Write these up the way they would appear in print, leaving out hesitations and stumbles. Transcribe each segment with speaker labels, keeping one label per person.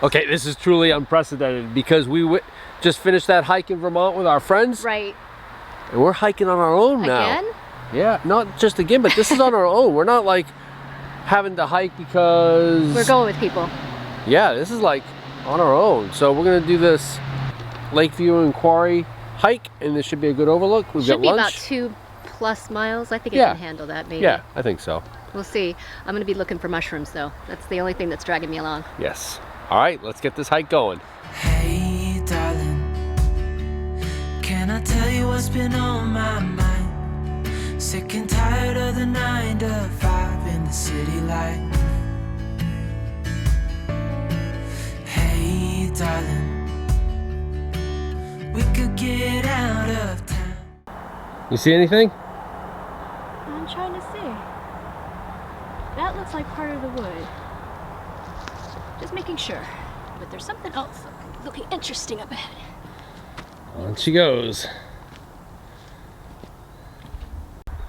Speaker 1: Okay, this is truly unprecedented because we just finished that hike in Vermont with our friends.
Speaker 2: Right.
Speaker 1: And we're hiking on our own now.
Speaker 2: Again?
Speaker 1: Yeah, not just again, but this is on our own. We're not like having to hike because...
Speaker 2: We're going with people.
Speaker 1: Yeah, this is like on our own. So we're going to do this Lakeview and Quarry hike, and this should be a good overlook. We've got lunch.
Speaker 2: Should be about 2+ miles. I think it can handle that, maybe.
Speaker 1: Yeah, I think so.
Speaker 2: We'll see. I'm going to be looking for mushrooms, though. That's the only thing that's dragging me along.
Speaker 1: Yes. All right, let's get this hike going.
Speaker 3: Hey, darling, can I tell you what's been on my mind? Sick and tired of the 9 to 5 in the city life. Hey, darling, we could get out of town.
Speaker 1: You see anything?
Speaker 2: I'm trying to see. That looks like part of the wood. Just making sure. But there's something else looking interesting up ahead.
Speaker 1: On she goes.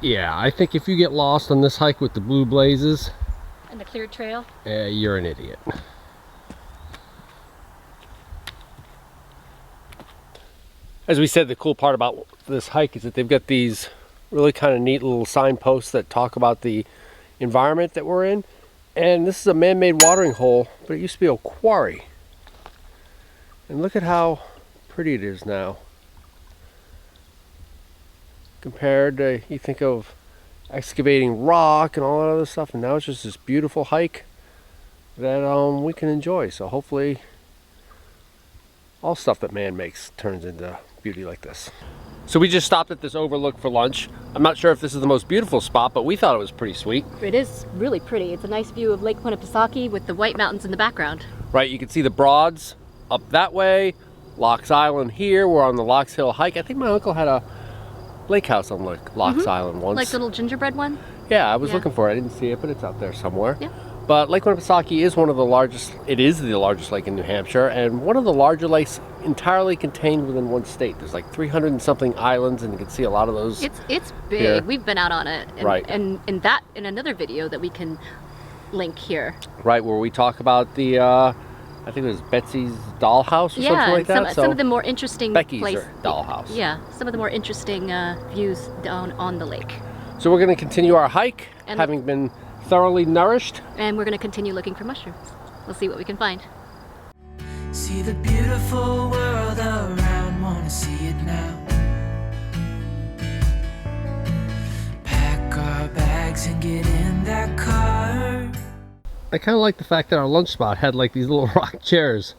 Speaker 1: Yeah, I think if you get lost on this hike with the blue blazes
Speaker 2: And the cleared trail?
Speaker 1: you're an idiot. As we said, the cool part about this hike is that they've got these really kind of neat little signposts that talk about the environment that we're in. And this is a man-made watering hole, but it used to be a quarry. And look at how pretty it is now. Compared to, you think of excavating rock and all that other stuff, and now it's just this beautiful hike that we can enjoy. So hopefully all stuff that man makes turns into beauty like this. So we just stopped at this overlook for lunch. I'm not sure if this is the most beautiful spot, but we thought it was pretty sweet.
Speaker 2: It is really pretty. It's a nice view of Lake Winnipesaukee with the White Mountains in the background.
Speaker 1: Right, you can see the Broads up that way, Locks Island here. We're on the Locks Hill hike. I think my uncle had a lake house on Locks Island once.
Speaker 2: Like the little gingerbread one?
Speaker 1: Yeah, I was looking for it. I didn't see it, but it's out there somewhere.
Speaker 2: Yeah.
Speaker 1: But Lake Winnipesaukee is one of the largest, it is the largest lake in New Hampshire, and one of the larger lakes entirely contained within one state. There's like 300 and something islands, and you can see a lot of those.
Speaker 2: It's big.
Speaker 1: Here.
Speaker 2: We've been out on it. And,
Speaker 1: Right.
Speaker 2: And in another video that we can link here.
Speaker 1: Right, where we talk about the, I think it was Betsy's dollhouse or something like that.
Speaker 2: Some of the more interesting
Speaker 1: Becky's
Speaker 2: places.
Speaker 1: dollhouse.
Speaker 2: Yeah, some of the more interesting views down on the lake.
Speaker 1: So we're going to continue our hike,
Speaker 2: And-
Speaker 1: having been thoroughly nourished.
Speaker 2: And we're going to continue looking for mushrooms. We'll see what we can find.
Speaker 3: See the beautiful world around, wanna see it now. Pack our bags and get in that car.
Speaker 1: I kind of like the fact that our lunch spot had like these little rock chairs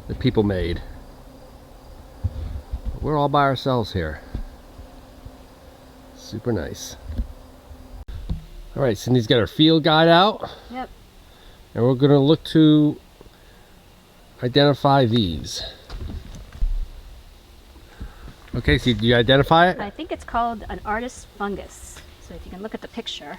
Speaker 1: that people made. We're all by ourselves here. Super nice. All right, Cindy's got her field guide out.
Speaker 2: Yep.
Speaker 1: And we're going to look to identify these. Okay, so do you identify it?
Speaker 2: I think it's called an artist fungus. So if you can look at the picture.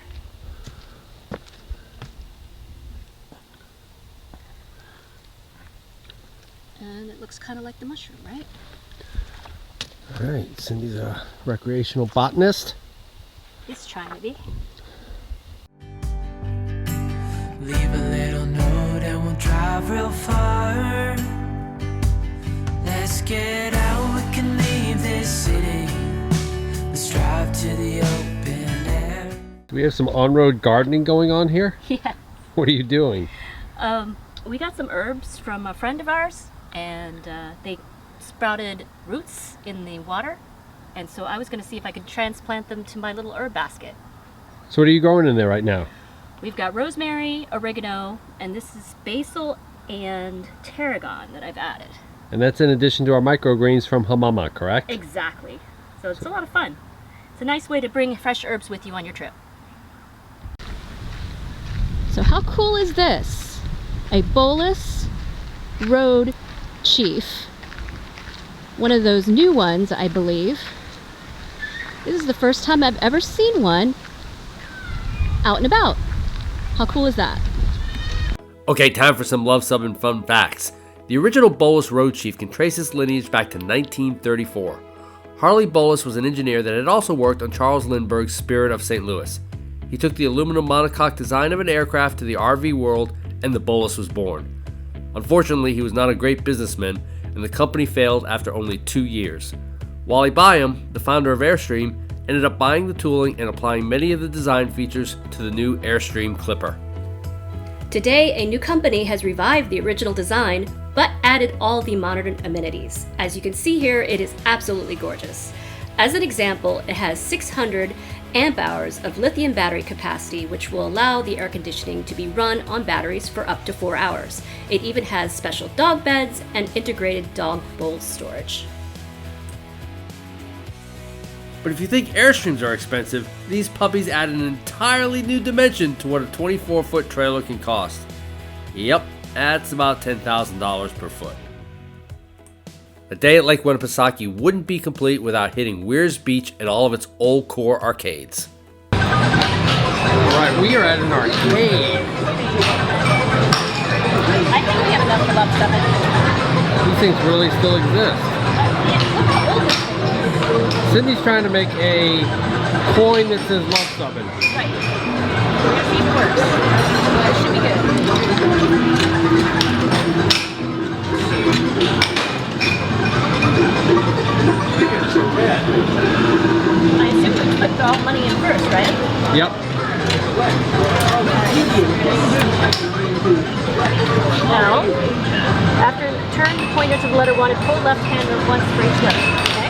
Speaker 2: And it looks kind of like the mushroom, right?
Speaker 1: All right, Cindy's a recreational botanist.
Speaker 2: He's trying to be.
Speaker 3: Leave a little note and we'll drive real far. Let's get out, we can leave this city. Let's drive to the open air.
Speaker 1: Do we have some on-road gardening going on here?
Speaker 2: Yeah.
Speaker 1: What are you doing?
Speaker 2: We got some herbs from a friend of ours, and they sprouted roots in the water. And so I was going to see if I could transplant them to my little herb basket.
Speaker 1: So what are you growing in there right now?
Speaker 2: We've got rosemary, oregano, and this is basil and tarragon that I've added.
Speaker 1: And that's in addition to our microgreens from Hamama, correct?
Speaker 2: Exactly. So it's a lot of fun. It's a nice way to bring fresh herbs with you on your trip. So how cool is this? A Bowlus Road Chief. One of those new ones, I believe. This is the first time I've ever seen one out and about. How cool is that?
Speaker 1: Okay, time for some Luv Subbin fun facts. The original Bowlus Road Chief can trace its lineage back to 1934. Harley Bowlus was an engineer that had also worked on Charles Lindbergh's Spirit of St. Louis. He took the aluminum monocoque design of an aircraft to the RV world and the Bowlus was born. Unfortunately, he was not a great businessman, and the company failed after only 2 years. Wally Byam, the founder of Airstream, ended up buying the tooling and applying many of the design features to the new Airstream Clipper.
Speaker 2: Today, a new company has revived the original design, but added all the modern amenities. As you can see here, it is absolutely gorgeous. As an example, it has 600 amp hours of lithium battery capacity, which will allow the air conditioning to be run on batteries for up to 4 hours. It even has special dog beds and integrated dog bowl storage.
Speaker 1: But if you think Airstreams are expensive, these puppies add an entirely new dimension to what a 24-foot trailer can cost. Yep, that's about $10,000 per foot. A day at Lake Winnipesaukee wouldn't be complete without hitting Wiers Beach and all of its old core arcades. Alright, we are at an arcade.
Speaker 2: I think we have enough for Luv Subbin.
Speaker 1: These things really still exist. Sydney's trying to make a coin that says Luv Subbin.
Speaker 2: Right. We're gonna see if it works. It should be good. I assume we put all money in first, right?
Speaker 1: Yep.
Speaker 2: Now, after turn the pointer to the letter 1 and pull left hand once for each letter. Okay?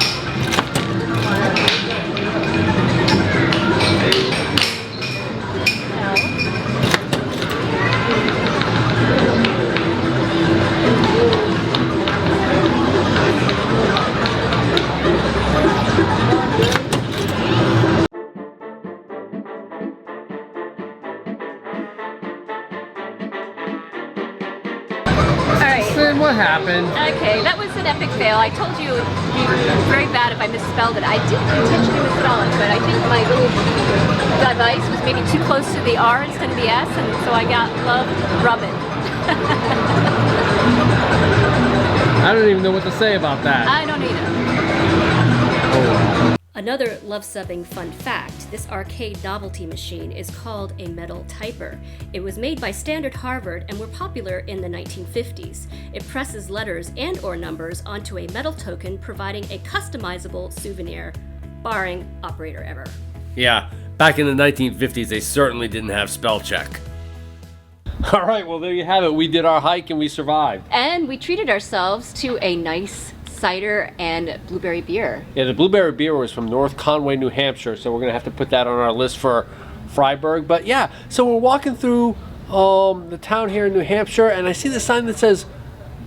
Speaker 1: Then what happened?
Speaker 2: Okay, that was an epic fail. I told you it would be very bad if I misspelled it. I didn't intentionally misspell it, but I think my little device was maybe too close to the R instead of the S, and so I got Luv Subbin.
Speaker 1: I don't even know what to say about that.
Speaker 2: I don't either.
Speaker 1: Oh.
Speaker 2: Another Luv Subbing fun fact, this arcade novelty machine is called a metal typer. It was made by Standard Harvard and were popular in the 1950s. It presses letters and or numbers onto a metal token, providing a customizable souvenir, barring operator error.
Speaker 1: Yeah, back in the 1950s, they certainly didn't have spell check. All right, well, there you have it. We did our hike and we survived.
Speaker 2: And we treated ourselves to a nice cider and blueberry beer.
Speaker 1: Yeah, the blueberry beer was from North Conway, New Hampshire, so we're going to have to put that on our list for Freiburg. But yeah, so we're walking through the town here in New Hampshire, and I see the sign that says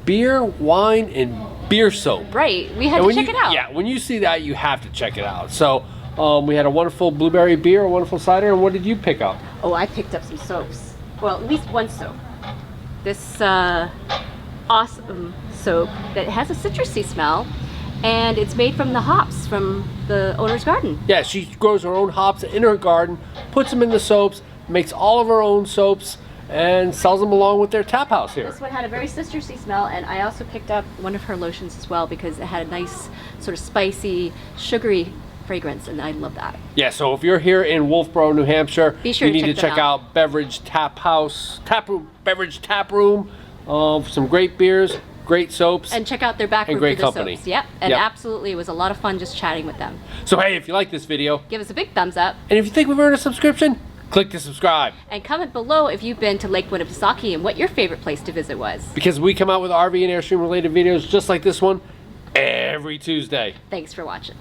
Speaker 1: beer, wine, and beer soap.
Speaker 2: Right, we had to check it out.
Speaker 1: Yeah, when you see that, you have to check it out. So we had a wonderful blueberry beer, a wonderful cider, and what did you pick up?
Speaker 2: Oh, I picked up some soaps. Well, at least one soap. This awesome soap that has a citrusy smell, and it's made from the hops from the owner's garden.
Speaker 1: Yeah, she grows her own hops in her garden, puts them in the soaps, makes all of her own soaps, and sells them along with their tap house here.
Speaker 2: This one had a very citrusy smell, and I also picked up one of her lotions as well because it had a nice sort of spicy, sugary fragrance, and I love that.
Speaker 1: Yeah, so if you're here in Wolfboro, New Hampshire,
Speaker 2: be sure
Speaker 1: you need to
Speaker 2: them
Speaker 1: check out Beverage Tap Room, some great beers, great soaps,
Speaker 2: and check out their back room
Speaker 1: great
Speaker 2: for the
Speaker 1: company.
Speaker 2: soaps. Yep, and absolutely, it was a lot of fun just chatting with them.
Speaker 1: So hey, if you like this video,
Speaker 2: give us a big thumbs up,
Speaker 1: and if you think we've earned a subscription, click to subscribe.
Speaker 2: And comment below if you've been to Lake Winnipesaukee and what your favorite place to visit was.
Speaker 1: Because we come out with RV and Airstream related videos just like this one every Tuesday.
Speaker 2: Thanks for watching.